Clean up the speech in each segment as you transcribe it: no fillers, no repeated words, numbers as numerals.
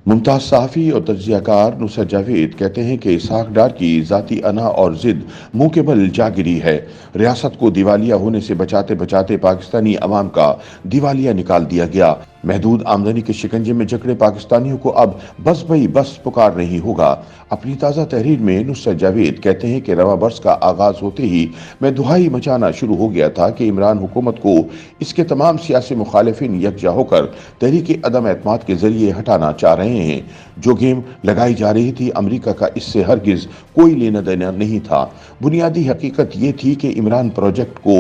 ممتاز صحافی اور تجزیہ کار نصرت جاوید کہتے ہیں کہ اسحاق ڈار کی ذاتی انا اور ضد منہ کے بل جا گری ہے۔ ریاست کو دیوالیہ ہونے سے بچاتے بچاتے پاکستانی عوام کا دیوالیہ نکال دیا گیا۔ محدود آمدنی کے شکنجے میں جکڑے پاکستانیوں کو اب بس بھئی بس پکار نہیں ہوگا۔ اپنی تازہ تحریر میں نصرت جاوید کہتے ہیں کہ رواں برس کا آغاز ہوتے ہی میں دہائی مچانا شروع ہو گیا تھا کہ عمران حکومت کو اس کے تمام سیاسی مخالفین یکجا ہو کر تحریک عدم اعتماد کے ذریعے ہٹانا چاہ رہے ہیں۔ جو گیم لگائی جا رہی تھی، امریکہ کا اس سے ہرگز کوئی لینا دینا نہیں تھا۔ بنیادی حقیقت یہ تھی کہ عمران پروجیکٹ کو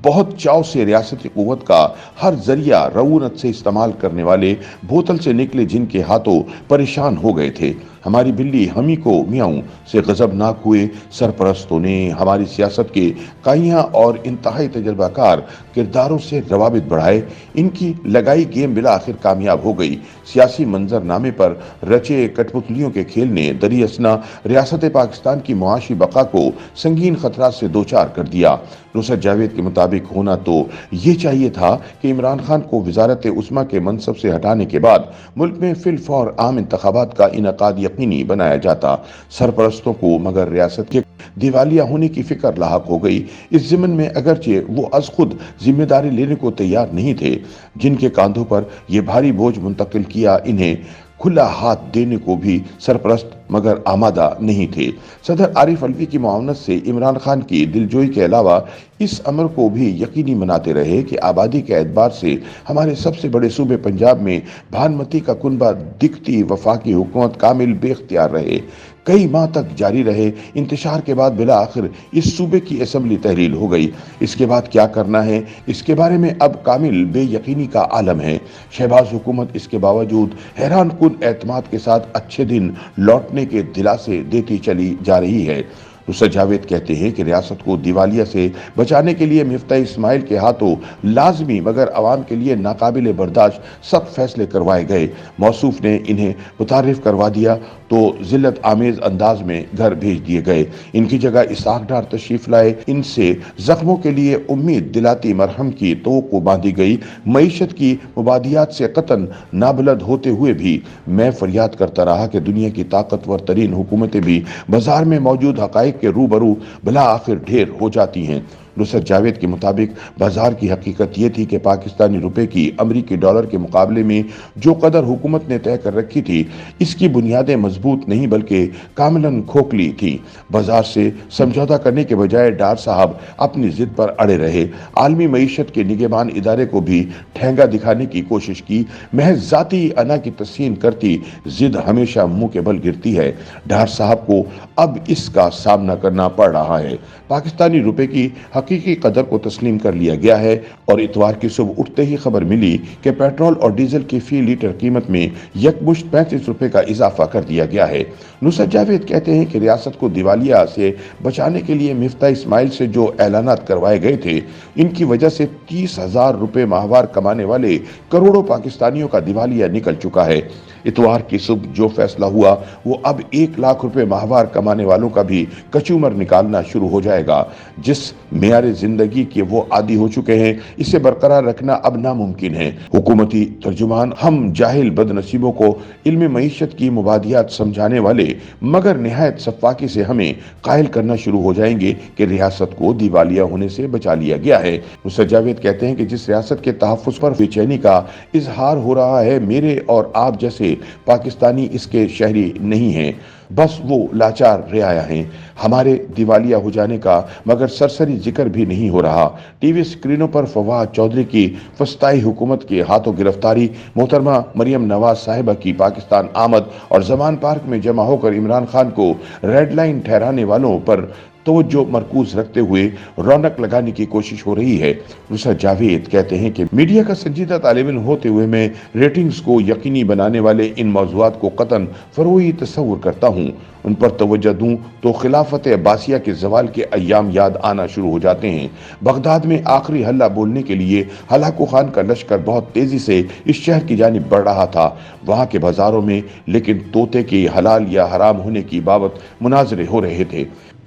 بہت چاؤ سے ریاستی قوت کا ہر ذریعہ رعونت سے استعمال کرنے والے بوتل سے نکلے جن کے ہاتھوں پریشان ہو گئے تھے۔ ہماری بلی ہمی کو میاؤں سے غضبناک ہوئے سرپرستوں نے ہماری سیاست کے کائیاں اور انتہائی تجربہ کار کرداروں سے روابط بڑھائے۔ ان کی لگائی گیم بالآخر کامیاب ہو گئی۔ سیاسی منظر نامے پر رچے کٹ پتلیوں کے کھیل نے دریں اثنا ریاست پاکستان کی معاشی بقا کو سنگین خطرات سے دوچار کر دیا۔ نصرت جاوید کے مطابق ہونا تو یہ چاہیے تھا کہ عمران خان کو وزارت عظمیٰ کے منصب سے ہٹانے کے بعد ملک میں فی الفور عام انتخابات کا انعقاد یقینی بنایا جاتا۔ سرپرستوں کو مگر ریاست کے دیوالیہ ہونے کی فکر لاحق ہو گئی۔ اس ضمن میں اگرچہ وہ از خود ذمہ داری لینے کو تیار نہیں تھے، جن کے کاندھوں پر یہ بھاری بوجھ منتقل کیا، انہیں کھلا ہاتھ دینے کو بھی سرپرست مگر آمادہ نہیں تھے۔ صدر عارف علوی کی معاونت سے عمران خان کی دلجوئی کے علاوہ اس امر کو بھی یقینی بناتے رہے کہ آبادی کے اعتبار سے ہمارے سب سے بڑے صوبے پنجاب میں بھانمتی کا کنبہ دکھتی وفاقی حکومت کامل بے اختیار رہے۔ کئی ماہ تک جاری رہے انتشار کے بعد بالآخر اس صوبے کی اسمبلی تحلیل ہو گئی۔ اس کے بعد کیا کرنا ہے، اس کے بارے میں اب کامل بے یقینی کا عالم ہے۔ شہباز حکومت اس کے باوجود حیران کن اعتماد کے ساتھ اچھے دن لوٹنے کے دلاسے دیتی چلی جا رہی ہے۔ نصرت جاوید کہتے ہیں کہ ریاست کو دیوالیہ سے بچانے کے لیے مفتاح اسماعیل کے ہاتھوں لازمی مگر عوام کے لیے ناقابل برداشت سخت فیصلے کروائے گئے۔ موصوف نے انہیں متعارف کروا دیا تو ذلت آمیز انداز میں گھر بھیج دیے گئے۔ ان کی جگہ اسحاق ڈار تشریف لائے۔ ان سے زخموں کے لیے امید دلاتی مرہم کی توقع باندھی گئی۔ معیشت کی مبادیات سے قطعاً نابلد ہوتے ہوئے بھی میں فریاد کرتا رہا کہ دنیا کی طاقتور ترین حکومتیں بھی بازار میں موجود حقائق کے روبرو بالآخر ڈھیر ہو جاتی ہیں۔ نصرت جاوید کے مطابق بازار کی حقیقت یہ تھی کہ پاکستانی روپے کی امریکی ڈالر کے مقابلے میں جو قدر حکومت نے طے کر رکھی تھی، اس کی بنیادیں مضبوط نہیں بلکہ کاملاً کھوکھلی تھی۔ بازار سے سمجھوتہ کرنے کے بجائے ڈار صاحب اپنی ضد پر اڑے رہے۔ عالمی معیشت کے نگہبان ادارے کو بھی ٹھینگا دکھانے کی کوشش کی۔ محض ذاتی انا کی تسکین کرتی ضد ہمیشہ منہ کے بل گرتی ہے۔ ڈار صاحب کو اب اس کا سامنا کرنا پڑ رہا ہے۔ پاکستانی روپے کی حقیقی قدر کو تسلیم کر لیا گیا ہے اور اتوار کی صبح اٹھتے ہی خبر ملی کہ پیٹرول اور ڈیزل کی فی لیٹر قیمت میں یکمشت 35 روپے کا اضافہ کر دیا گیا ہے۔ نصرت جاوید کہتے ہیں کہ ریاست کو دیوالیہ سے بچانے کے لیے مفتاح اسماعیل سے جو اعلانات کروائے گئے تھے، ان کی وجہ سے 30,000 روپے ماہوار کمانے والے کروڑوں پاکستانیوں کا دیوالیہ نکل چکا ہے۔ اتوار کی صبح جو فیصلہ ہوا وہ اب 1 لاکھ روپے ماہوار کمانے والوں کا بھی کچومر نکالنا شروع ہو جائے گا۔ جس معیار زندگی کے وہ عادی ہو چکے ہیں، اسے برقرار رکھنا اب ناممکن ہے۔ حکومتی ترجمان ہم جاہل بد نصیبوں کو علم معیشت کی مبادیات سمجھانے والے مگر نہایت سفاکی سے ہمیں قائل کرنا شروع ہو جائیں گے کہ ریاست کو دیوالیہ ہونے سے بچا لیا گیا ہے۔ نصرت جاوید کہتے ہیں کہ جس ریاست کے تحفظ پر بے چینی کا اظہار ہو رہا ہے، میرے اور آپ جیسے پاکستانی اس کے شہری نہیں ہیں، بس وہ لاچار رعایا ہیں۔ ہمارے دیوالیہ ہو جانے کا مگر سرسری ذکر بھی نہیں ہو رہا۔ ٹی وی سکرینوں پر فواد چودھری کی فسطائی حکومت کے ہاتھوں گرفتاری، محترمہ مریم نواز صاحبہ کی پاکستان آمد اور زمان پارک میں جمع ہو کر عمران خان کو ریڈ لائن ٹھہرانے والوں پر توجہ مرکوز رکھتے ہوئے رونق لگانے کی کوشش ہو رہی ہے۔ نصرت جاوید کہتے ہیں کہ میڈیا کا سنجیدہ طالب علم ہوتے ہوئے میں ریٹنگز کو یقینی بنانے والے ان موضوعات کو قطعاً فروعی تصور کرتا ہوں۔ ان پر توجہ دوں تو خلافت عباسیہ کے زوال کے ایام یاد آنا شروع ہو جاتے ہیں۔ بغداد میں آخری حلہ بولنے کے لیے ہلاکو خان کا لشکر بہت تیزی سے اس شہر کی جانب بڑھ رہا تھا۔ وہاں کے بازاروں میں لیکن طوطے کے حلال یا حرام ہونے کی بابت مناظرے ہو رہے تھے۔